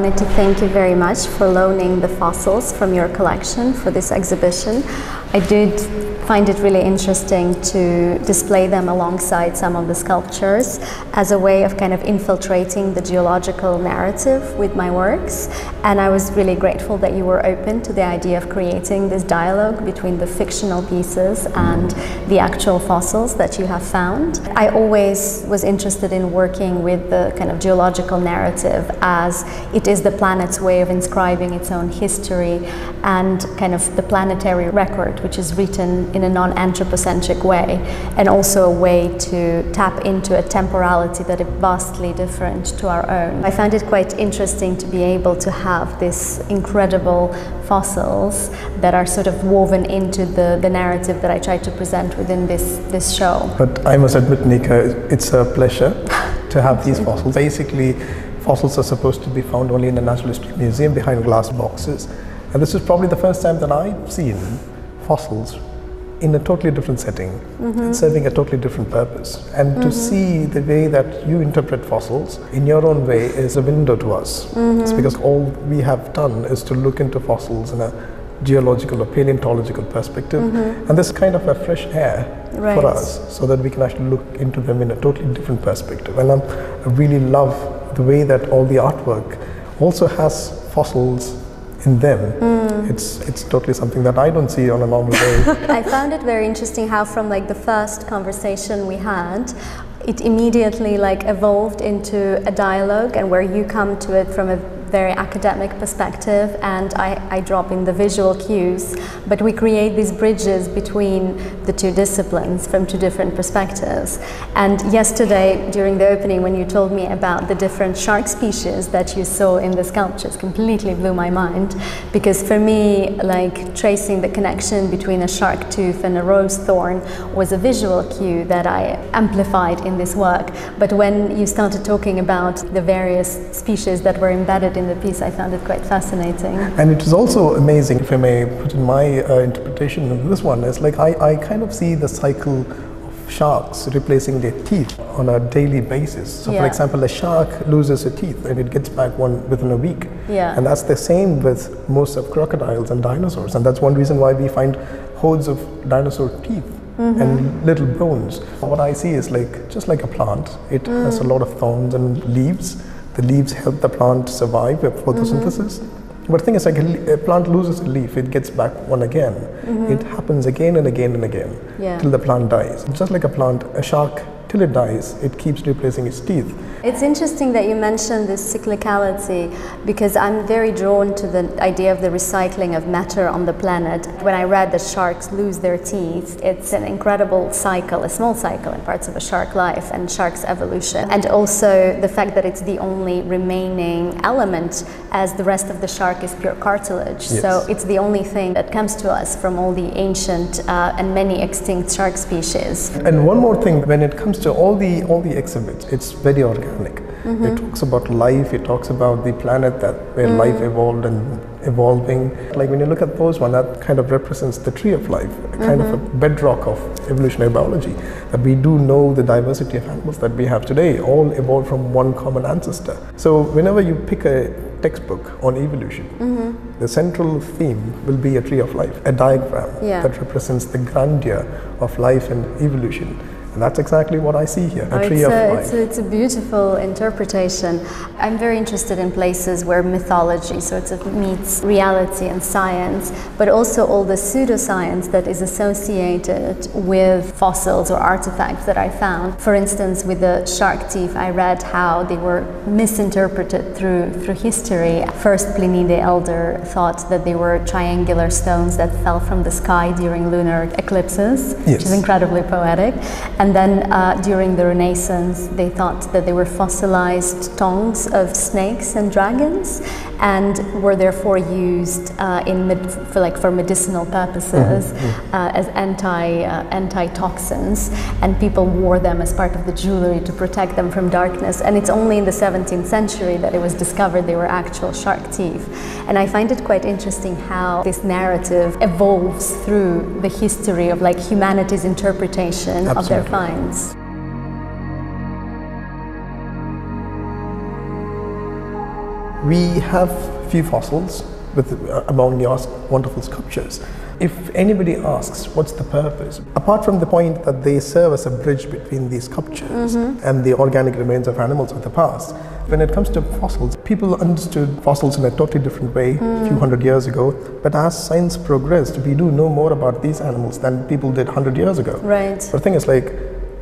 wanted to thank you very much for loaning the fossils from your collection for this exhibition. I did find it really interesting to display them alongside some of the sculptures as a way of kind of infiltrating the geological narrative with my works. And I was really grateful that you were open to the idea of creating this dialogue between the fictional pieces and the actual fossils that you have found. I always was interested in working with the kind of geological narrative as it is the planet's way of inscribing its own history and kind of the planetary record, which is written in a non-anthropocentric way, and also a way to tap into a temporality that is vastly different to our own. I found it quite interesting to be able to have these incredible fossils that are sort of woven into the narrative that I tried to present within this show. But I must admit, Nika, it's a pleasure to have these fossils. Basically, fossils are supposed to be found only in a natural history museum behind glass boxes. And this is probably the first time that I've seen fossils in a totally different setting, serving a totally different purpose. And to see the way that you interpret fossils in your own way is a window to us. It's because all we have done is to look into fossils in a geological or paleontological perspective. And this kind of a fresh air for us, so that we can actually look into them in a totally different perspective. And I really love the way that all the artwork also has fossils in them. It's totally something that I don't see on a normal day. I found it very interesting how from like the first conversation we had, it immediately like evolved into a dialogue, and where you come to it from a very academic perspective and I drop in the visual cues, but we create these bridges between the two disciplines from two different perspectives. And yesterday during the opening, when you told me about the different shark species that you saw in the sculptures, completely blew my mind, because for me, like tracing the connection between a shark tooth and a rose thorn was a visual cue that I amplified in this work. But when you started talking about the various species that were embedded in the piece, I found it quite fascinating. And it is also amazing, if I may put in my interpretation of this one, is like I kind of see the cycle of sharks replacing their teeth on a daily basis. So for example, a shark loses a teeth and it gets back one within a week. And that's the same with most of crocodiles and dinosaurs. And that's one reason why we find hordes of dinosaur teeth and little bones. What I see is like, just like a plant, it has a lot of thorns and leaves. The leaves help the plant survive photosynthesis. But the thing is, like a plant loses a leaf, it gets back one again. It happens again and again and again till the plant dies. Just like a plant, a shark, till it dies, it keeps replacing its teeth. It's interesting that you mentioned this cyclicality, because I'm very drawn to the idea of the recycling of matter on the planet. When I read that sharks lose their teeth, it's an incredible cycle, a small cycle in parts of a shark life and shark's evolution. And also the fact that it's the only remaining element, as the rest of the shark is pure cartilage. So it's the only thing that comes to us from all the ancient and many extinct shark species. And one more thing, when it comes to all the exhibits, it's very organic. It talks about life, it talks about the planet where life evolved and evolving. Like when you look at those one, that kind of represents the tree of life, a kind of a bedrock of evolutionary biology, that we do know the diversity of animals that we have today all evolved from one common ancestor. So whenever you pick a textbook on evolution, the central theme will be a tree of life, a diagram that represents the grandeur of life and evolution. And that's exactly what I see here, a tree of life. It's a beautiful interpretation. I'm very interested in places where mythology sort of meets reality and science, but also all the pseudoscience that is associated with fossils or artifacts that I found. For instance, with the shark teeth, I read how they were misinterpreted through history. First, Pliny the Elder thought that they were triangular stones that fell from the sky during lunar eclipses, which is incredibly poetic. And then during the Renaissance, they thought that they were fossilized tongues of snakes and dragons, and were therefore used for medicinal purposes as anti-toxins, and people wore them as part of the jewelry to protect them from darkness. And it's only in the 17th century that it was discovered they were actual shark teeth. And I find it quite interesting how this narrative evolves through the history of like humanity's interpretation of their finds. We have few fossils with among your wonderful sculptures. If anybody asks what's the purpose, apart from the point that they serve as a bridge between these sculptures and the organic remains of animals of the past, when it comes to fossils, people understood fossils in a totally different way a few hundred years ago. But as science progressed, we do know more about these animals than people did 100 years ago. Right. But the thing is, like,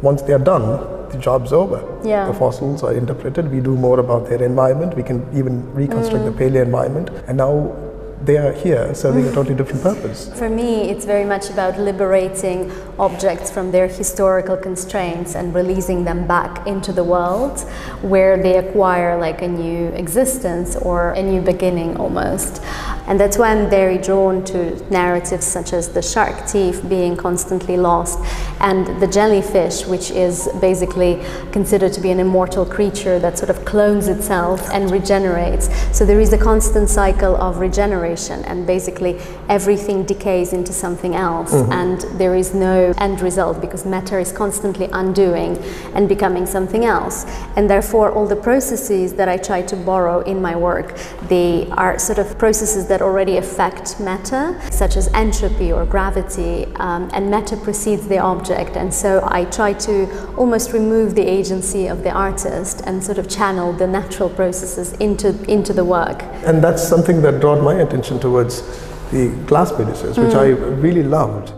once they are done, the job's over. Yeah. The fossils are interpreted, we do more about their environment, we can even reconstruct the paleo environment, and now they are here serving a totally different purpose. For me, it's very much about liberating objects from their historical constraints and releasing them back into the world where they acquire like a new existence or a new beginning almost. And that's why I'm very drawn to narratives such as the shark teeth being constantly lost and the jellyfish, which is basically considered to be an immortal creature that sort of clones itself and regenerates. So there is a constant cycle of regeneration, and basically everything decays into something else, and there is no end result because matter is constantly undoing and becoming something else. And therefore all the processes that I try to borrow in my work, they are sort of processes that already affect matter, such as entropy or gravity, and matter precedes the object, and so I try to almost remove the agency of the artist and sort of channel the natural processes into the work. And that's something that brought my attention towards the glass meduses, which I really loved.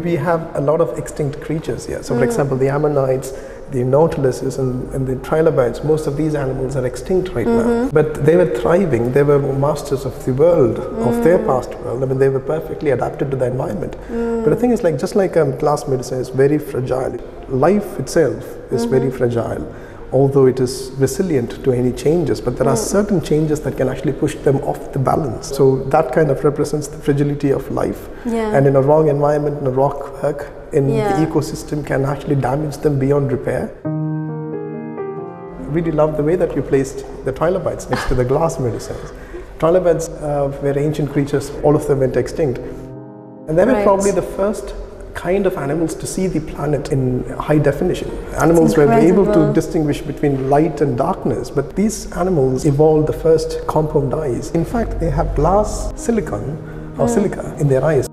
We have a lot of extinct creatures here. So for example, the ammonites, the nautiluses and the trilobites, most of these animals are extinct right now. But they were thriving, they were masters of the world, of their past world. I mean, they were perfectly adapted to the environment. But the thing is, like, just like glass medusa is very fragile, life itself is very fragile, although it is resilient to any changes, but there are certain changes that can actually push them off the balance. So that kind of represents the fragility of life. And in a wrong environment, in a rock work, in the ecosystem can actually damage them beyond repair. I really love the way that you placed the trilobites next to the glass medusas. Trilobites were ancient creatures, all of them went extinct. And they were probably the first kind of animals to see the planet in high definition. Animals were able to distinguish between light and darkness, but these animals evolved the first compound eyes. In fact, they have glass silicon or silica in their eyes.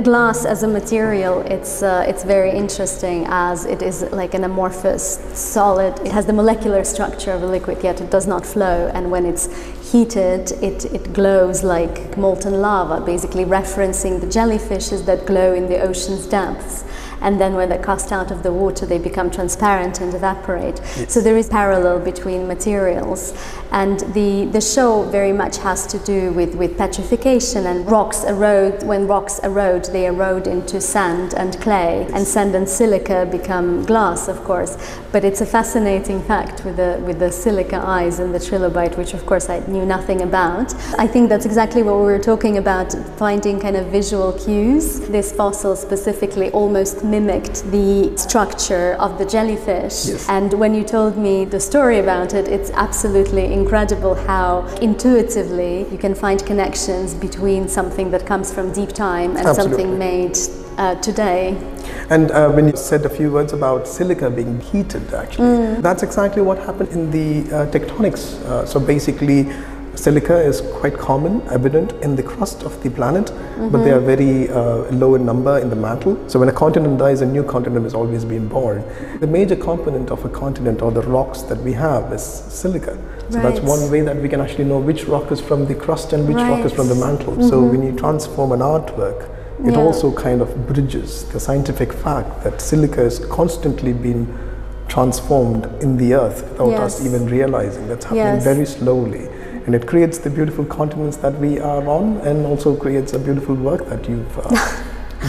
Glass as a material, it's very interesting as it is like an amorphous solid. It has the molecular structure of a liquid, yet it does not flow, and when it's heated, it glows like molten lava, basically referencing the jellyfishes that glow in the ocean's depths. And then when they're cast out of the water, they become transparent and evaporate. So there is parallel between materials. And the show very much has to do with petrification, and rocks erode. When rocks erode, they erode into sand and clay, and sand and silica become glass, of course. But it's a fascinating fact with the silica eyes and the trilobite, which of course I knew nothing about. I think that's exactly what we were talking about, finding kind of visual cues. This fossil specifically almost mimicked the structure of the jellyfish. And when you told me the story about it, it's absolutely incredible how intuitively you can find connections between something that comes from deep time and something made today. And when you said a few words about silica being heated, actually, that's exactly what happened in the tectonics. So basically, silica is quite common, evident in the crust of the planet, but they are very low in number in the mantle. So when a continent dies, a new continent is always being born. The major component of a continent, or the rocks that we have, is silica. So that's one way that we can actually know which rock is from the crust and which rock is from the mantle. So when you transform an artwork, it also kind of bridges the scientific fact that silica is constantly being transformed in the earth without us even realizing. That's happening very slowly. And it creates the beautiful continents that we are on, and also creates a beautiful work that you've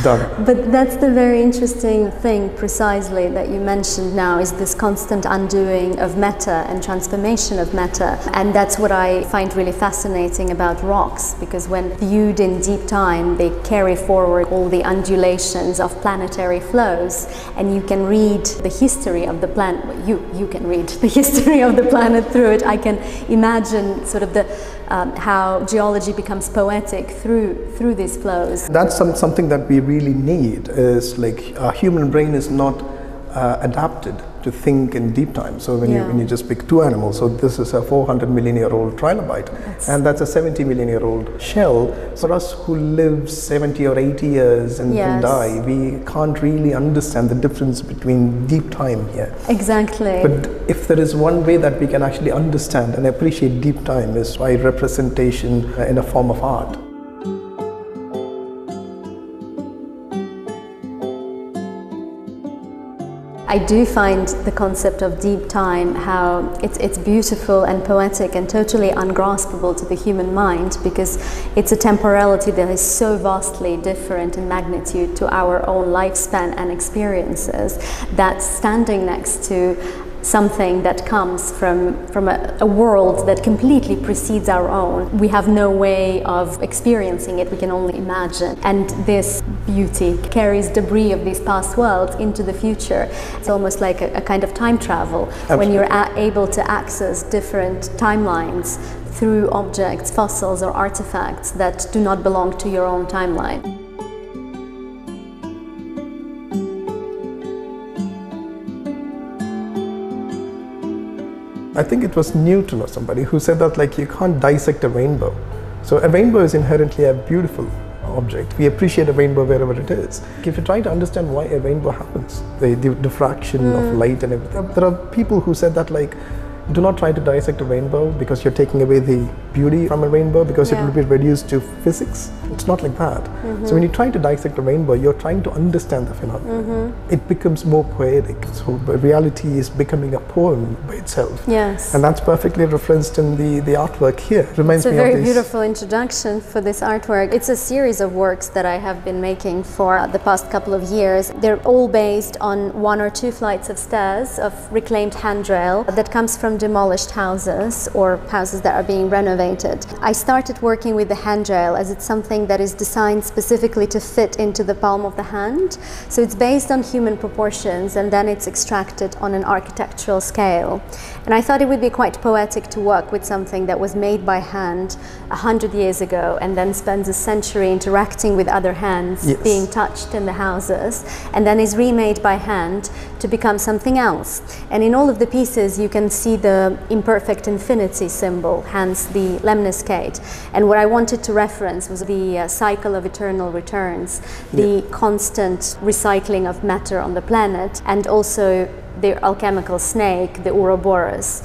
done. But that's the very interesting thing precisely that you mentioned now, is this constant undoing of matter and transformation of matter. And that's what I find really fascinating about rocks, because when viewed in deep time, they carry forward all the undulations of planetary flows, and you can read the history of the planet. You can read the history of the planet through it. I can imagine sort of the how geology becomes poetic through these flows. That's something that we really need, is like our human brain is not adapted to think in deep time. So when you just pick two animals, so this is a 400-million-year-old trilobite, and that's a 70-million-year-old shell. For us who live 70 or 80 years and die, we can't really understand the difference between deep time here. Exactly. But if there is one way that we can actually understand and appreciate deep time is by representation in a form of art. I do find the concept of deep time, how it's beautiful and poetic and totally ungraspable to the human mind, because it's a temporality that is so vastly different in magnitude to our own lifespan and experiences, that standing next to something that comes from a world that completely precedes our own, we have no way of experiencing it, we can only imagine. And this beauty carries debris of these past worlds into the future. It's almost like a kind of time travel. Absolutely. When you're able to access different timelines through objects, fossils or artifacts that do not belong to your own timeline. I think it was Newton or somebody who said that, like, you can't dissect a rainbow. So a rainbow is inherently a beautiful object. We appreciate a rainbow wherever it is. If you try to understand why a rainbow happens, the diffraction of light and everything, there are people who said that, like, do not try to dissect a rainbow because you're taking away the beauty from a rainbow, because it will be reduced to physics. It's not like that. So when you try to dissect a rainbow, you're trying to understand the phenomenon. It becomes more poetic. So reality is becoming a poem by itself. Yes. And that's perfectly referenced in the artwork here. It reminds me of this. It's a very beautiful introduction for this artwork. It's a series of works that I have been making for the past couple of years. They're all based on 1 or 2 flights of stairs of reclaimed handrail that comes from demolished houses or houses that are being renovated. I started working with the handrail as it's something that is designed specifically to fit into the palm of the hand. So it's based on human proportions and then it's extracted on an architectural scale. And I thought it would be quite poetic to work with something that was made by hand 100 years ago and then spends a century interacting with other hands, being touched in the houses, and then is remade by hand to become something else. And in all of the pieces you can see the imperfect infinity symbol, hence the lemniscate. And what I wanted to reference was the cycle of eternal returns, the constant recycling of matter on the planet, and also the alchemical snake, the Ouroboros,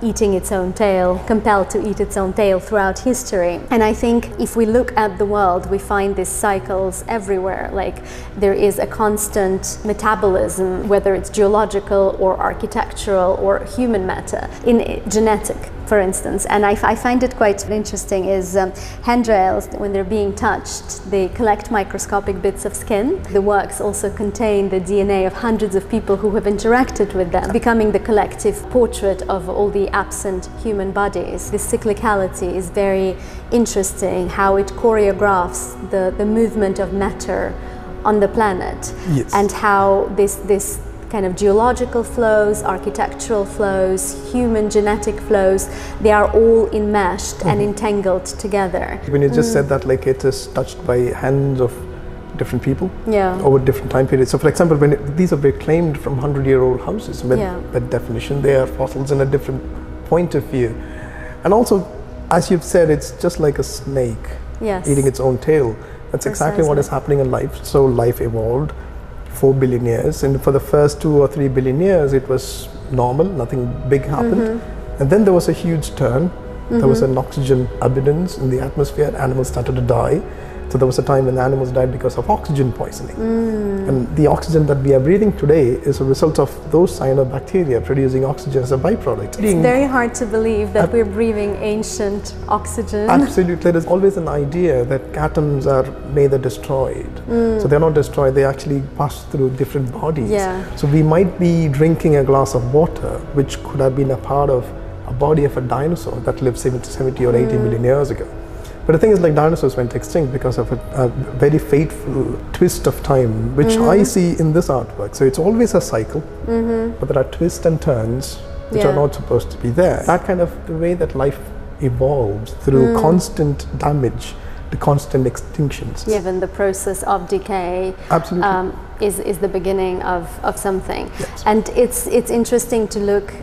eating its own tail, compelled to eat its own tail throughout history. And I think if we look at the world, we find these cycles everywhere. Like there is a constant metabolism, whether it's geological or architectural or human matter, in genetic, for instance. And I find it quite interesting is handrails, when they're being touched, they collect microscopic bits of skin. The works also contain the DNA of hundreds of people who have interacted with them, becoming the collective portrait of all the absent human bodies. This cyclicality is very interesting, how it choreographs the movement of matter on the planet, and how this kind of geological flows, architectural flows, human genetic flows, they are all enmeshed and entangled together. When you just said that, like, it is touched by hands of different people over different time periods. So for example, when these are reclaimed from 100-year-old houses, by definition they are fossils in a different point of view. And also, as you've said, it's just like a snake eating its own tail. That's exactly what is happening in life. So life evolved 4 billion years, and for the first 2 or 3 billion years it was normal, nothing big happened. And then there was a huge turn. There was an oxygen abundance in the atmosphere, animals started to die. So there was a time when animals died because of oxygen poisoning. And the oxygen that we are breathing today is a result of those cyanobacteria producing oxygen as a byproduct. It's very hard to believe that we're breathing ancient oxygen. Absolutely. There is always an idea that atoms are neither destroyed. So they're not destroyed, they actually pass through different bodies. So we might be drinking a glass of water which could have been a part of a body of a dinosaur that lived 70 or 80 million years ago. But the thing is, like, dinosaurs went extinct because of a very fateful twist of time, which I see in this artwork. So it's always a cycle, but there are twists and turns which are not supposed to be there. That kind of the way that life evolves through constant damage to constant extinctions. Even the process of decay. Absolutely. is the beginning of something. Yes. And it's interesting to look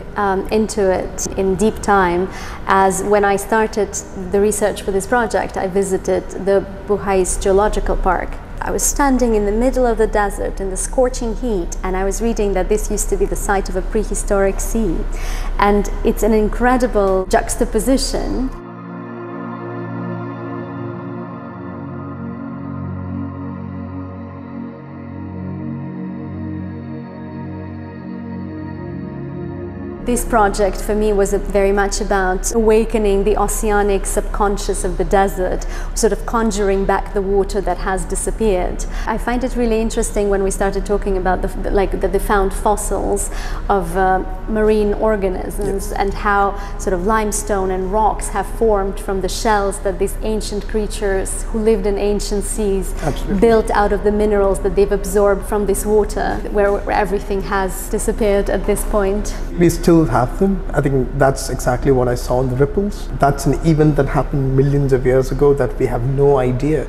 into it in deep time, as when I started the research for this project, I visited the Buhais Geological Park. I was standing in the middle of the desert in the scorching heat, and I was reading that this used to be the site of a prehistoric sea. And it's an incredible juxtaposition. This project for me was very much about awakening the oceanic subconscious of the desert, sort of conjuring back the water that has disappeared. I find it really interesting when we started talking about the found fossils of marine organisms, and how sort of limestone and rocks have formed from the shells that these ancient creatures who lived in ancient seas built out of the minerals that they've absorbed from this water, where everything has disappeared at this point. We still have them. I think that's exactly what I saw in the ripples. That's an event that happened millions of years ago that we have no idea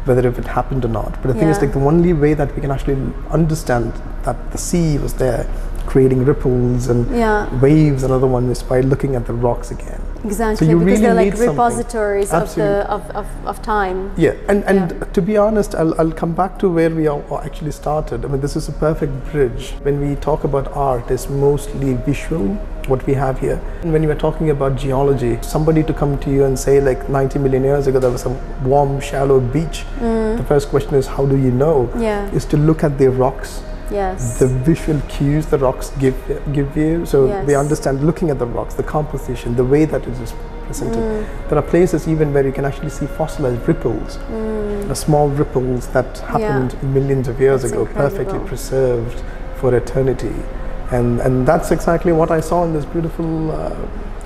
whether if it happened or not. But the thing is, like, the only way that we can actually understand that the sea was there creating ripples and waves, another one, is by looking at the rocks again. Exactly, so you because really they're like need repositories of time. Yeah, and to be honest, I'll come back to where we actually started. I mean, this is a perfect bridge. When we talk about art, it's mostly visual, what we have here. And when you were talking about geology, somebody to come to you and say, like, 90 million years ago there was a warm, shallow beach, the first question is, how do you know? Is to look at the rocks. Yes. The visual cues the rocks give you, so we understand, looking at the rocks, the composition, the way that it is presented. There are places even where you can actually see fossilized ripples, the small ripples that happened millions of years ago, perfectly preserved for eternity. And that's exactly what I saw in this beautiful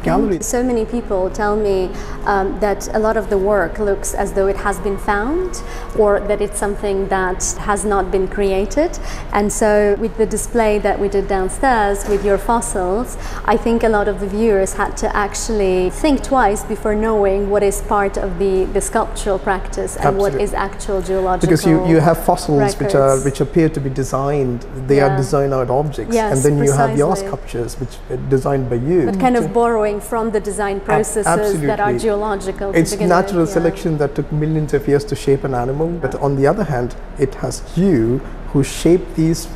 gallery. So many people tell me that a lot of the work looks as though it has been found, or that it's something that has not been created. And so with the display that we did downstairs with your fossils, I think a lot of the viewers had to actually think twice before knowing what is part of the sculptural practice and what is actual geological Because you have fossils which appear to be designed, they are designed out objects, and then you have your sculptures which are designed by you. But kind of borrowing from the design processes that are geological. It's natural selection that took millions of years to shape an animal, but on the other hand, it has you who shaped these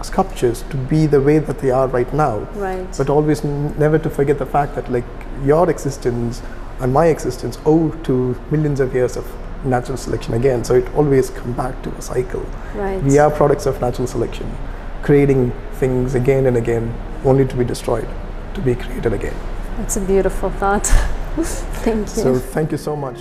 sculptures to be the way that they are right now. Right. But always never to forget the fact that, like, your existence and my existence owe to millions of years of natural selection again. So it always comes back to a cycle. Right. We are products of natural selection, creating things again and again, only to be destroyed, to be created again. It's a beautiful thought. Thank you. So thank you so much.